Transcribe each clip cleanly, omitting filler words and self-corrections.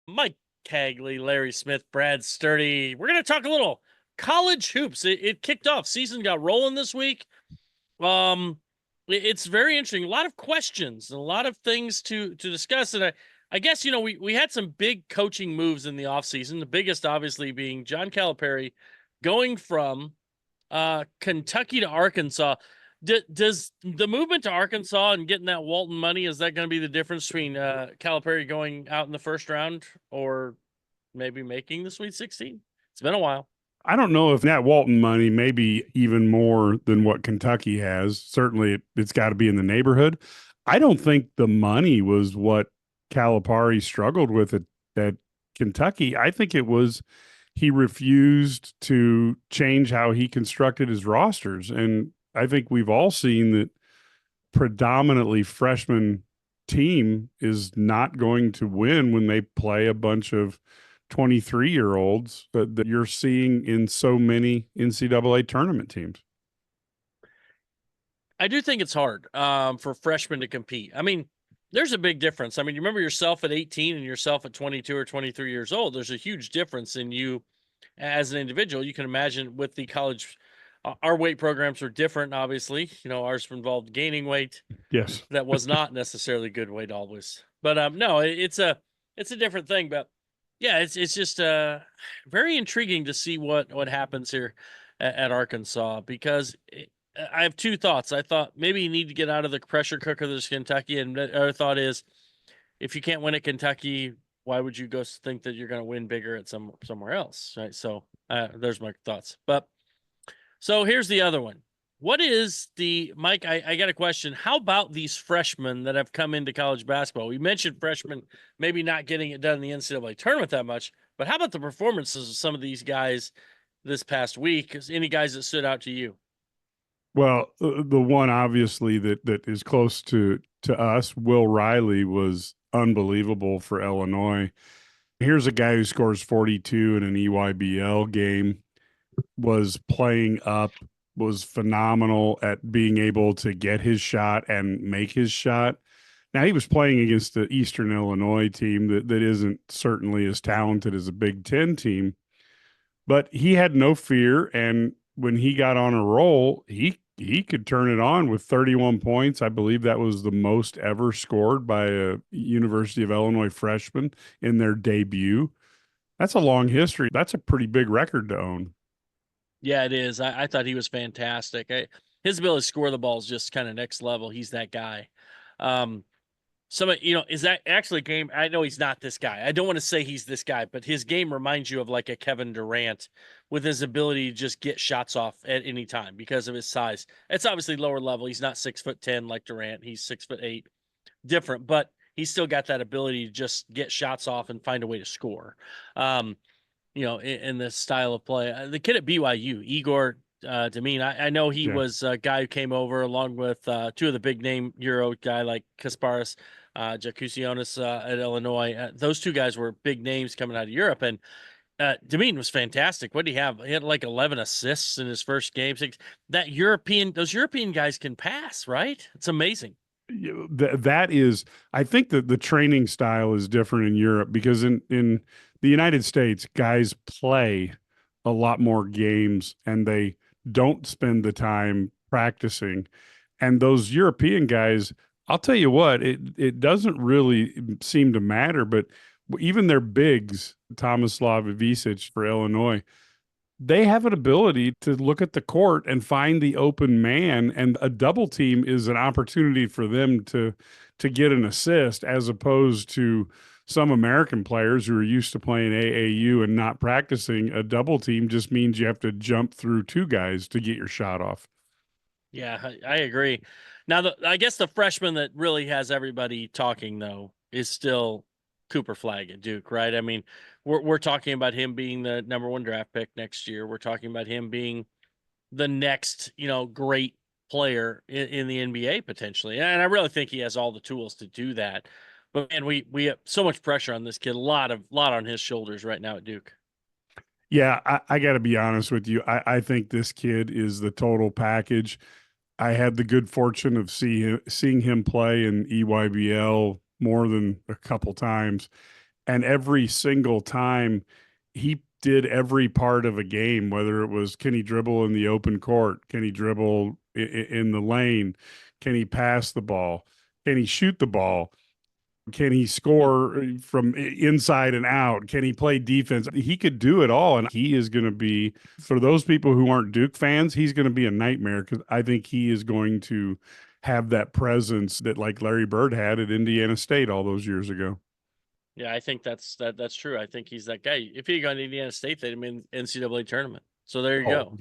Mike Cagley, Larry Smith, Brad Sturdy. We're going to talk a little college hoops. It kicked off. Season got rolling this week. It's very interesting. A lot of questions and a lot of things to discuss. And I guess, we had some big coaching moves in the offseason. The biggest, obviously, being John Calipari going from Kentucky to Arkansas. Does the movement to Arkansas and getting that Walton money, is that going to be the difference between Calipari going out in the first round or maybe making the Sweet 16? It's been a while. I don't know if that Walton money, maybe even more than what Kentucky has. Certainly, it's got to be in the neighborhood. I don't think the money was what Calipari struggled with at Kentucky. I think it was he refused to change how he constructed his rosters. And I think we've all seen that predominantly freshman team is not going to win when they play a bunch of 23-year-olds that you're seeing in so many NCAA tournament teams. I do think it's hard for freshmen to compete. I mean, there's a big difference. I mean, you remember yourself at 18 and yourself at 22 or 23 years old. There's a huge difference in you as an individual. You can imagine with the college, our weight programs are different, obviously. Ours involved gaining weight. Yes. That was not necessarily good weight always. But no, it's a different thing. But yeah, it's just very intriguing to see what happens here at Arkansas, because I have two thoughts. I thought maybe you need to get out of the pressure cooker that's Kentucky, and the other thought is, if you can't win at Kentucky, why would you go think that you're going to win bigger at somewhere else, right? So there's my thoughts. But so here's the other one. What is Mike? I got a question. How about these freshmen that have come into college basketball? We mentioned freshmen maybe not getting it done in the NCAA tournament that much, but how about the performances of some of these guys this past week? Any guys that stood out to you? Well, the one obviously that is close to us, Will Riley, was unbelievable for Illinois. Here's a guy who scores 42 in an EYBL game, was playing up, was phenomenal at being able to get his shot and make his shot. Now, he was playing against the Eastern Illinois team that isn't certainly as talented as a Big Ten team, but he had no fear. And when he got on a roll, he could turn it on with 31 points. I believe that was the most ever scored by a University of Illinois freshman in their debut. That's a long history. That's a pretty big record to own. Yeah, it is. I thought he was fantastic. His ability to score the ball is just kind of next level. He's that guy. Um, is that actually a game? I know he's not this guy. I don't want to say he's this guy, but his game reminds you of like a Kevin Durant with his ability to just get shots off at any time because of his size. It's obviously lower level. He's not 6'10" like Durant. He's 6'8", different, but he's still got that ability to just get shots off and find a way to score. In this style of play. The kid at BYU, Igor Demine, I know he Yeah. was a guy who came over along with two of the big name Euro guy like Kasparis, Jakusionis at Illinois. Those two guys were big names coming out of Europe, and Demine was fantastic. What did he have? He had like 11 assists in his first game. Those European guys can pass, right? It's amazing. That is, I think that the training style is different in Europe because in the United States, guys play a lot more games and they don't spend the time practicing. And those European guys, I'll tell you what, it doesn't really seem to matter, but even their bigs, Tomislav Ivicic for Illinois, they have an ability to look at the court and find the open man, and a double team is an opportunity for them to get an assist, as opposed to some American players who are used to playing AAU and not practicing. A double team just means you have to jump through two guys to get your shot off. Yeah, I agree. Now, I guess the freshman that really has everybody talking though is still Cooper Flag at Duke, right? I mean, we're talking about him being the number one draft pick next year. We're talking about him being the next, great player in the NBA potentially, and I really think he has all the tools to do that. But man, we have so much pressure on this kid, a lot on his shoulders right now at Duke. Yeah, I got to be honest with you. I think this kid is the total package. I had the good fortune of seeing him play in EYBL more than a couple times. And every single time he did every part of a game, whether it was can he dribble in the open court, can he dribble in the lane, can he pass the ball, can he shoot the ball, can he score from inside and out, can he play defense? He could do it all, and he is going to be, for those people who aren't Duke fans, he's going to be a nightmare, because I think he is going to have that presence that like Larry Bird had at Indiana State all those years ago. Yeah, I think that's true. I think he's that guy. If he got Indiana State, they'd have been NCAA tournament. So there you Oh,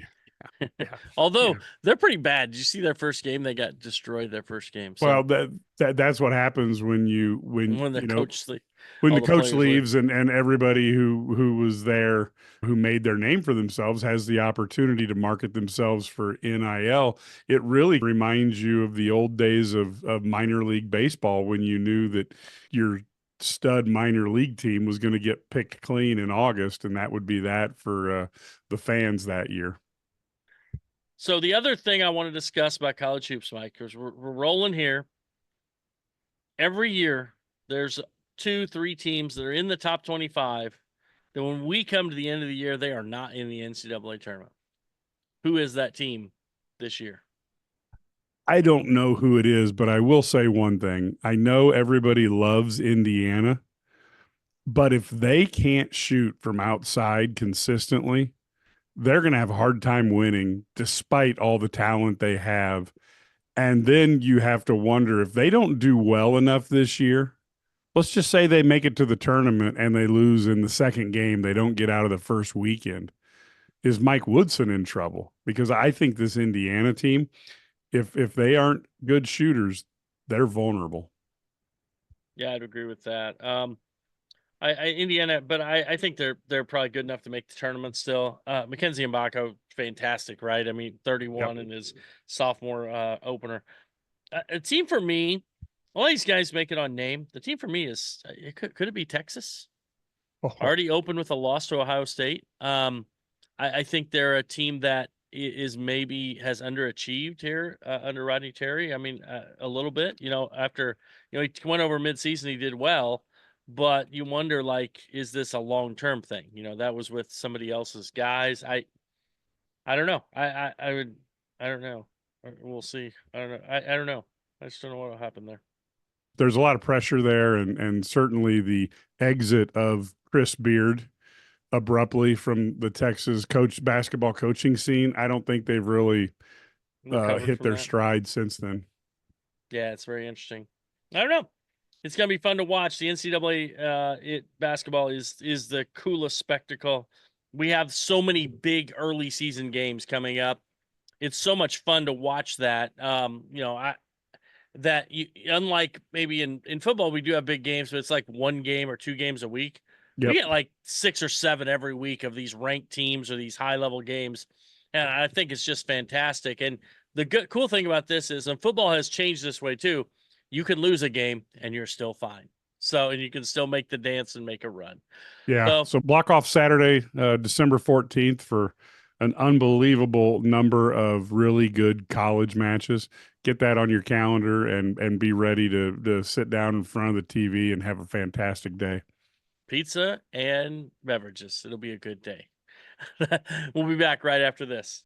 go. yeah. Although Yeah. they're pretty bad. Did you see their first game? They got destroyed their first game. So Well, that's what happens when when the you know, coach sleep, when all the the coach players leave. leaves, and everybody who was there, who made their name for themselves, has the opportunity to market themselves for NIL. It really reminds you of the old days of minor league baseball, when you knew that your stud minor league team was going to get picked clean in August, and that would be that for the fans that year. So the other thing I want to discuss about college hoops, Mike, because we're rolling here. Every year, there's 2-3 teams that are in the top 25. That when we come to the end of the year, they are not in the NCAA tournament. Who is that team this year? I don't know who it is, but I will say one thing. I know everybody loves Indiana, but if they can't shoot from outside consistently, they're going to have a hard time winning despite all the talent they have. And then you have to wonder, if they don't do well enough this year, let's just say they make it to the tournament and they lose in the second game, they don't get out of the first weekend. Is Mike Woodson in trouble? Because I think this Indiana team, if they aren't good shooters, they're vulnerable. Yeah, I'd agree with that. I Indiana, but I think they're probably good enough to make the tournament still. Mackenzie Mbako, fantastic, right? I mean, 31 Yep. in his sophomore opener. A team for me, all these guys make it on name. The team for me is it could it be Texas? Oh, Already opened with a loss to Ohio State. I think they're a team that is maybe has underachieved here under Rodney Terry. I mean, a little bit. After he went over midseason, he did well, but you wonder, like, is this a long-term thing? That was with somebody else's guys. I don't know. I would I don't know. We'll see. I don't know. I don't know. I just don't know what will happen there. there's a lot of pressure there, and certainly the exit of Chris Beard abruptly from the Texas basketball coaching scene. I don't think they've really Recovered hit from their that. stride since then. Yeah, it's very interesting. I don't know. It's gonna be fun to watch. The NCAA basketball is the coolest spectacle. We have so many big early season games coming up. It's so much fun to watch that. Unlike maybe in football, we do have big games, but it's like one game or two games a week. We Yep. get like 6 or 7 every week of these ranked teams or these high level games, and I think it's just fantastic. And the cool thing about this is, and football has changed this way too. You can lose a game and you're still fine. So, and you can still make the dance and make a run. Yeah. So So block off Saturday, December 14th, for an unbelievable number of really good college matches. Get that on your calendar, and be ready to sit down in front of the TV and have a fantastic day. pizza and beverages. It'll be a good day. We'll be back right after this.